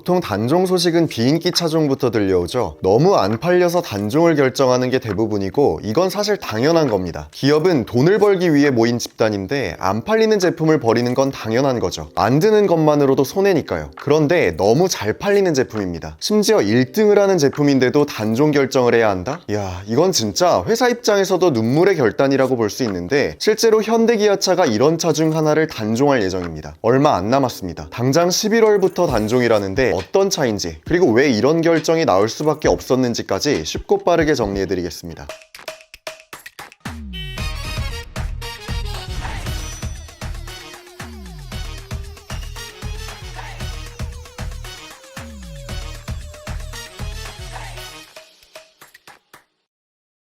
보통 단종 소식은 비인기 차종부터 들려오죠. 너무 안 팔려서 단종을 결정하는 게 대부분이고 이건 사실 당연한 겁니다. 기업은 돈을 벌기 위해 모인 집단인데 안 팔리는 제품을 버리는 건 당연한 거죠. 만드는 것만으로도 손해니까요. 그런데 너무 잘 팔리는 제품입니다. 심지어 1등을 하는 제품인데도 단종 결정을 해야 한다? 이야, 이건 진짜 회사 입장에서도 눈물의 결단이라고 볼 수 있는데 실제로 현대기아차가 이런 차 중 하나를 단종할 예정입니다. 얼마 안 남았습니다. 당장 11월부터 단종이라는데 어떤 차인지, 그리고 왜 이런 결정이 나올 수밖에 없었는지까지 쉽고 빠르게 정리해드리겠습니다.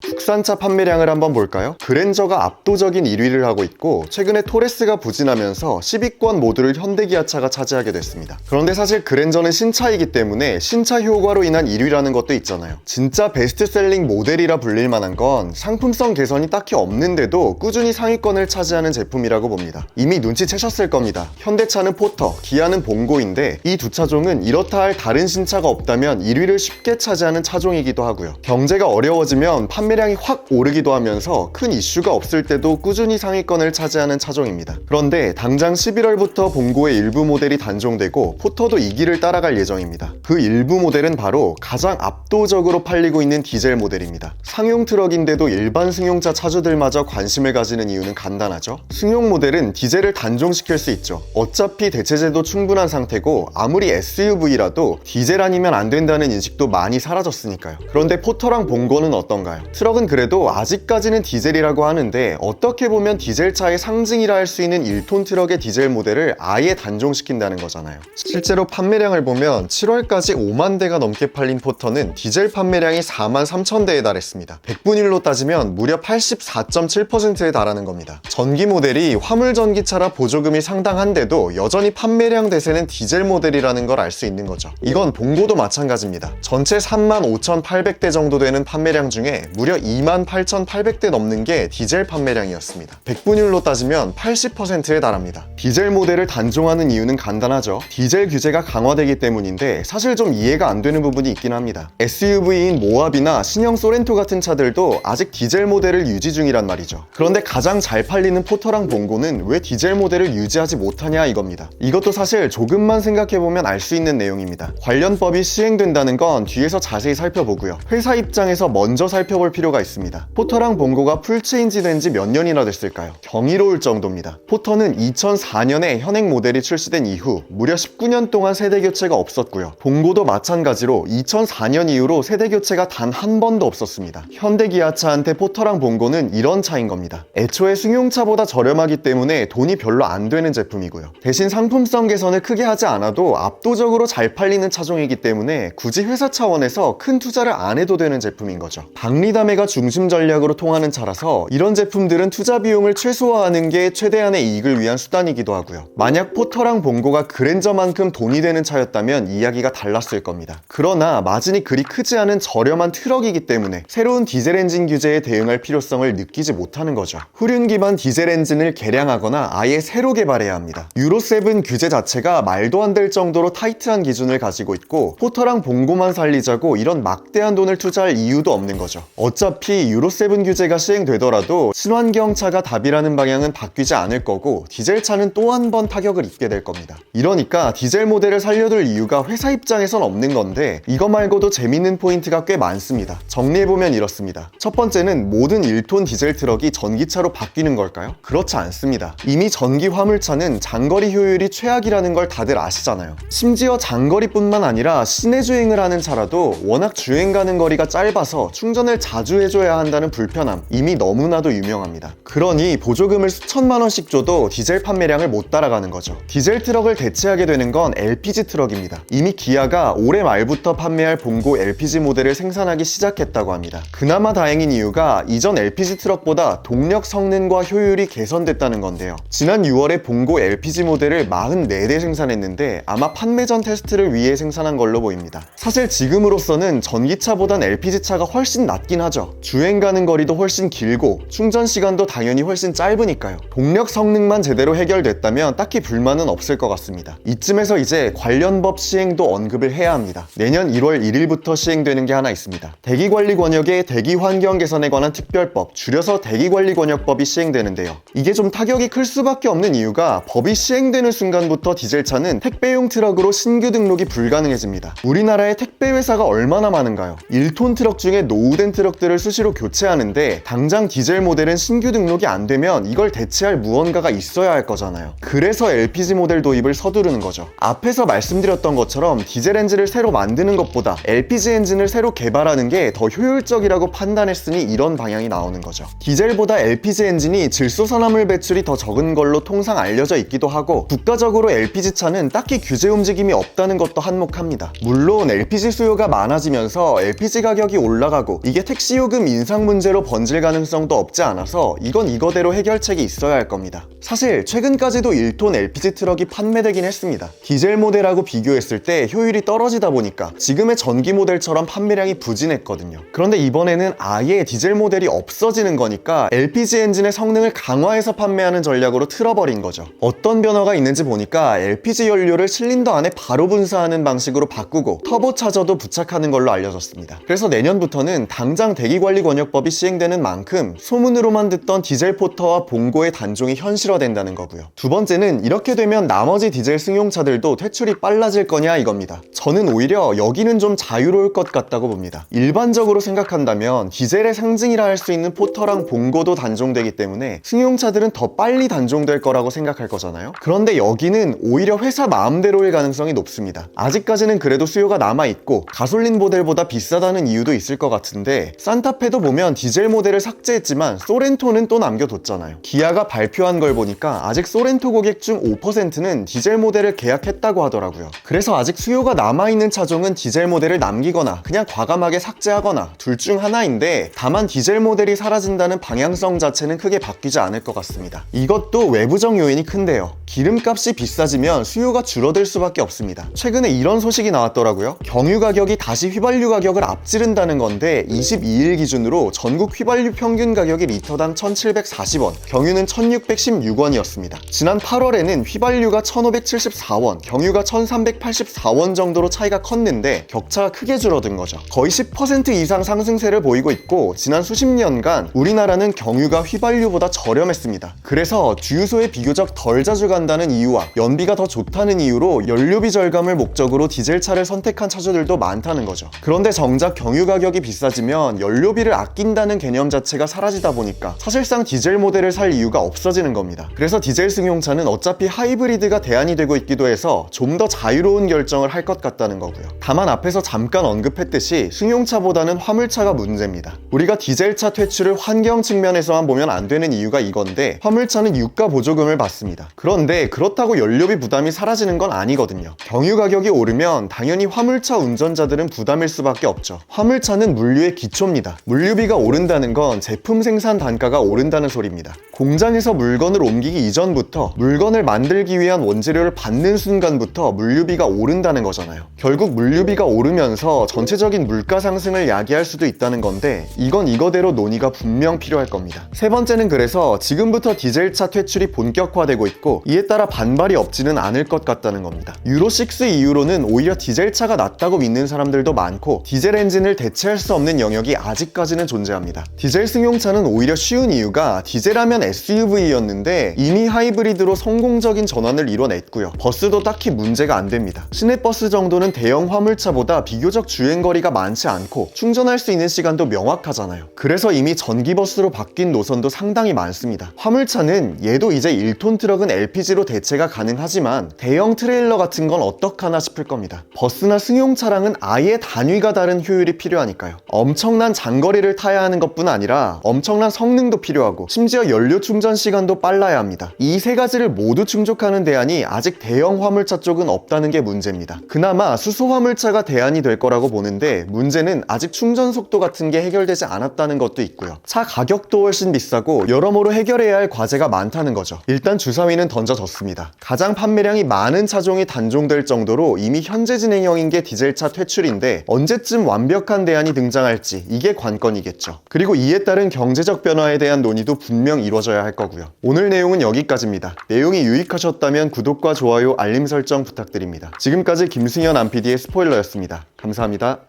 국산차 판매량을 한번 볼까요? 그랜저가 압도적인 1위를 하고 있고 최근에 토레스가 부진하면서 10위권 모두를 현대기아차가 차지하게 됐습니다. 그런데 사실 그랜저는 신차이기 때문에 신차 효과로 인한 1위라는 것도 있잖아요. 진짜 베스트셀링 모델이라 불릴 만한 건 상품성 개선이 딱히 없는데도 꾸준히 상위권을 차지하는 제품이라고 봅니다. 이미 눈치채셨을 겁니다. 현대차는 포터, 기아는 봉고인데 이 두 차종은 이렇다 할 다른 신차가 없다면 1위를 쉽게 차지하는 차종이기도 하고요. 경제가 어려워지면 판매량이 확 오르기도 하면서 큰 이슈가 없을 때도 꾸준히 상위권을 차지하는 차종입니다. 그런데 당장 11월부터 봉고의 일부 모델이 단종되고 포터도 이 길을 따라갈 예정입니다. 그 일부 모델은 바로 가장 압도적으로 팔리고 있는 디젤 모델입니다. 상용 트럭인데도 일반 승용차 차주들마저 관심을 가지는 이유는 간단하죠. 승용 모델은 디젤을 단종시킬 수 있죠. 어차피 대체제도 충분한 상태고 아무리 SUV라도 디젤 아니면 안 된다는 인식도 많이 사라졌으니까요. 그런데 포터랑 봉고는 어떤가요? 트럭은 그래도 아직까지는 디젤이라고 하는데 어떻게 보면 디젤차의 상징이라 할 수 있는 1톤 트럭의 디젤 모델을 아예 단종시킨다는 거잖아요. 실제로 판매량을 보면 7월까지 5만 대가 넘게 팔린 포터는 디젤 판매량이 4만 3천 대에 달했습니다. 100분율로 따지면 무려 84.7%에 달하는 겁니다. 전기 모델이 화물 전기차라 보조금이 상당한데도 여전히 판매량 대세는 디젤 모델이라는 걸 알 수 있는 거죠. 이건 봉고도 마찬가지입니다. 전체 3만 5,800대 정도 되는 판매량 중에 무려 28,800대 넘는 게 디젤 판매량이었습니다. 100분율로 따지면 80%에 달합니다. 디젤 모델을 단종하는 이유는 간단하죠. 디젤 규제가 강화되기 때문인데 사실 좀 이해가 안 되는 부분이 있긴 합니다. SUV인 모하비나 신형 소렌토 같은 차들도 아직 디젤 모델을 유지 중이란 말이죠. 그런데 가장 잘 팔리는 포터랑 봉고는 왜 디젤 모델을 유지하지 못하냐 이겁니다. 이것도 사실 조금만 생각해보면 알 수 있는 내용입니다. 관련법이 시행된다는 건 뒤에서 자세히 살펴보고요. 회사 입장에서 먼저 살펴볼 필요가 있습니다. 포터랑 봉고가 풀체인지 된 지 몇 년이나 됐을까요? 경이로울 정도입니다. 포터는 2004년에 현행 모델이 출시된 이후 무려 19년 동안 세대 교체가 없었고요. 봉고도 마찬가지로 2004년 이후로 세대 교체가 단 한 번도 없었습니다. 현대기아차한테 포터랑 봉고는 이런 차인 겁니다. 애초에 승용차보다 저렴하기 때문에 돈이 별로 안 되는 제품이고요. 대신 상품성 개선을 크게 하지 않아도 압도적으로 잘 팔리는 차종이기 때문에 굳이 회사 차원에서 큰 투자를 안 해도 되는 제품인 거죠. 박리담회가 중심 전략으로 통하는 차라서 이런 제품들은 투자 비용을 최소화하는 게 최대한의 이익을 위한 수단이기도 하고요. 만약 포터랑 봉고가 그랜저만큼 돈이 되는 차였다면 이야기가 달랐을 겁니다. 그러나 마진이 그리 크지 않은 저렴한 트럭이기 때문에 새로운 디젤 엔진 규제에 대응할 필요성을 느끼지 못하는 거죠. 후륜 기반 디젤 엔진을 개량하거나 아예 새로 개발해야 합니다. 유로7 규제 자체가 말도 안 될 정도로 타이트한 기준을 가지고 있고 포터랑 봉고만 살리자고 이런 막대한 돈을 투자할 이유도 없는 거죠. 어차피 유로7 규제가 시행되더라도 친환경차가 답이라는 방향은 바뀌지 않을 거고 디젤차는 또 한 번 타격을 입게 될 겁니다. 이러니까 디젤 모델을 살려둘 이유가 회사 입장에선 없는 건데 이거 말고도 재밌는 포인트가 꽤 많습니다. 정리해보면 이렇습니다. 첫 번째는 모든 1톤 디젤 트럭이 전기차로 바뀌는 걸까요? 그렇지 않습니다. 이미 전기 화물차는 장거리 효율이 최악이라는 걸 다들 아시잖아요. 심지어 장거리뿐만 아니라 시내 주행을 하는 차라도 워낙 주행 가는 거리가 짧아서 충전을 자주 해줘야 한다는 불편함 이미 너무나도 유명합니다. 그러니 보조금을 수천만 원씩 줘도 디젤 판매량을 못 따라가는 거죠. 디젤 트럭을 대체하게 되는 건 LPG 트럭입니다. 이미 기아가 올해 말부터 판매할 봉고 LPG 모델을 생산하기 시작했다고 합니다. 그나마 다행인 이유가 이전 LPG 트럭보다 동력 성능과 효율이 개선됐다는 건데요. 지난 6월에 봉고 LPG 모델을 44대 생산했는데 아마 판매 전 테스트를 위해 생산한 걸로 보입니다. 사실 지금으로서는 전기차보단 LPG차가 훨씬 낫긴 하죠. 주행 가는 거리도 훨씬 길고 충전 시간도 당연히 훨씬 짧으니까요. 동력 성능만 제대로 해결됐다면 딱히 불만은 없을 것 같습니다. 이쯤에서 이제 관련 법 시행도 언급을 해야 합니다. 내년 1월 1일부터 시행되는 게 하나 있습니다. 대기관리권역의 대기환경 개선에 관한 특별법, 줄여서 대기관리권역법이 시행되는데요. 이게 좀 타격이 클 수밖에 없는 이유가 법이 시행되는 순간부터 디젤차는 택배용 트럭으로 신규 등록이 불가능해집니다. 우리나라에 택배 회사가 얼마나 많은가요? 1톤 트럭 중에 노후된 트럭들을 수시로 교체하는데 당장 디젤 모델은 신규 등록이 안 되면 이걸 대체할 무언가가 있어야 할 거잖아요. 그래서 LPG 모델 도입을 서두르는 거죠. 앞에서 말씀드렸던 것처럼 디젤 엔진을 새로 만드는 것보다 LPG 엔진을 새로 개발하는 게 더 효율적이라고 판단했으니 이런 방향이 나오는 거죠. 디젤보다 LPG 엔진이 질소산화물 배출이 더 적은 걸로 통상 알려져 있기도 하고, 국가적으로 LPG 차는 딱히 규제 움직임이 없다는 것도 한몫합니다. 물론 LPG 수요가 많아지면서 LPG 가격이 올라가고 이게 택시 요금 인상 문제로 번질 가능성도 없지 않아서 이건 이거대로 해결책이 있어야 할 겁니다. 사실 최근까지도 1톤 LPG 트럭이 판매되긴 했습니다. 디젤 모델하고 비교했을 때 효율이 떨어지다 보니까 지금의 전기 모델처럼 판매량이 부진했거든요. 그런데 이번에는 아예 디젤 모델이 없어지는 거니까 LPG 엔진의 성능을 강화해서 판매하는 전략으로 틀어버린 거죠. 어떤 변화가 있는지 보니까 LPG 연료를 실린더 안에 바로 분사하는 방식으로 바꾸고 터보차저도 부착하는 걸로 알려졌습니다. 그래서 내년부터는 당장 대기관리권역법이 시행되는 만큼 소문으로만 듣던 디젤 포터와 봉고의 단종이 현실화된다는 거고요. 두 번째는 이렇게 되면 나머지 디젤 승용차들도 퇴출이 빨라질 거냐 이겁니다. 저는 오히려 여기는 좀 자유로울 것 같다고 봅니다. 일반적으로 생각한다면 디젤의 상징이라 할 수 있는 포터랑 봉고도 단종되기 때문에 승용차들은 더 빨리 단종될 거라고 생각할 거잖아요. 그런데 여기는 오히려 회사 마음대로일 가능성이 높습니다. 아직까지는 그래도 수요가 남아있고 가솔린 모델보다 비싸다는 이유도 있을 것 같은데, 산타페도 보면 디젤 모델을 삭제했지만 소렌토는 또 남겨뒀잖아요. 기아가 발표한 걸 보니까 아직 소렌토 고객 중 5%는 디젤 모델을 계약했다고 하더라고요. 그래서 아직 수요가 남아있는 차종은 디젤 모델을 남기거나 그냥 과감하게 삭제하거나 둘 중 하나인데, 다만 디젤 모델이 사라진다는 방향성 자체는 크게 바뀌지 않을 것 같습니다. 이것도 외부적 요인이 큰데요. 기름값이 비싸지면 수요가 줄어들 수밖에 없습니다. 최근에 이런 소식이 나왔더라고요. 경유 가격이 다시 휘발유 가격을 앞지른다는 건데 22일 기준으로 전국 휘발유 평균 가격이 리터당 1,740원, 경유는 1,616원이었습니다. 지난 8월에는 휘발유가 1,574원, 경유가 1,384원 정도로 차이가 컸는데 격차가 크게 줄어든 거죠. 거의 10% 이상 상승세를 보이고 있고, 지난 수십 년간 우리나라는 경유가 휘발유보다 저렴했습니다. 그래서 주유소에 비교적 덜 자주 간다는 이유와 연비가 더 좋다는 이유로 연료비 절감을 목적으로 디젤차를 선택한 차주들도 많다는 거죠. 그런데 정작 경유 가격이 비싸지면 연료비를 아낀다는 개념 자체가 사라지다 보니까 사실상 디젤 모델을 살 이유가 없어지는 겁니다. 그래서 디젤 승용차는 어차피 하이브리드가 대안이 되고 있기도 해서 좀 더 자유로운 결정을 할 것 같다는 거고요. 다만 앞에서 잠깐 언급했듯이 승용차보다는 화물차가 문제입니다. 우리가 디젤차 퇴출을 환경 측면에서만 보면 안 되는 이유가 이건데, 화물차는 유가 보조금을 받습니다. 그런데 그렇다고 연료비 부담이 사라지는 건 아니거든요. 경유 가격이 오르면 당연히 화물차 운전자들은 부담일 수밖에 없죠. 화물차는 물류의 기초입니다. 물류비가 오른다는 건 제품 생산 단가가 오른다는 소리입니다. 공장에서 물건을 옮기기 이전부터 물건을 만들기 위한 원재료를 받는 순간부터 물류비가 오른다는 거잖아요. 결국 물류비가 오르면서 전체적인 물가 상승을 야기할 수도 있다는 건데, 이건 이거대로 논의가 분명 필요할 겁니다. 세 번째는 그래서 지금부터 디젤차 퇴출이 본격화되고 있고 이에 따라 반발이 없지는 않을 것 같다는 겁니다. 유로6 이후로는 오히려 디젤차가 낫다고 믿는 사람들도 많고, 디젤 엔진을 대체할 수 없는 영역이 아직까지는 존재합니다. 디젤 승용차는 오히려 쉬운 이유가 디젤하면 SUV였는데 이미 하이브리드로 성공적인 전환을 이뤄냈고요. 버스도 딱히 문제가 안 됩니다. 시내버스 정도는 대형 화물차보다 비교적 주행거리가 많지 않고 충전할 수 있는 시간도 명확하잖아요. 그래서 이미 전기버스로 바뀐 노선도 상당히 많습니다. 화물차는 얘도 이제 1톤 트럭은 LPG로 대체가 가능하지만 대형 트레일러 같은 건 어떡하나 싶을 겁니다. 버스나 승용차랑은 아예 단위가 다른 효율이 필요하니까요. 엄청난 장거리를 타야 하는 것뿐 아니라 엄청난 성능도 필요하고 심지어 연료 충전 시간도 빨라야 합니다. 이 세 가지를 모두 충족하는 대안이 아직 대형 화물차 쪽은 없다는 게 문제입니다. 그나마 수소 화물차가 대안이 될 거라고 보는데, 문제는 아직 충전 속도 같은 게 해결되지 않았다는 것도 있고요. 차 가격도 훨씬 비싸고 여러모로 해결해야 할 과제가 많다는 거죠. 일단 주사위는 던져 벌어졌습니다. 가장 판매량이 많은 차종이 단종될 정도로 이미 현재 진행형인 게 디젤차 퇴출인데 언제쯤 완벽한 대안이 등장할지 이게 관건이겠죠. 그리고 이에 따른 경제적 변화에 대한 논의도 분명 이루어져야 할 거고요. 오늘 내용은 여기까지입니다. 내용이 유익하셨다면 구독과 좋아요, 알림 설정 부탁드립니다. 지금까지 김승현 안PD의 스포일러였습니다. 감사합니다.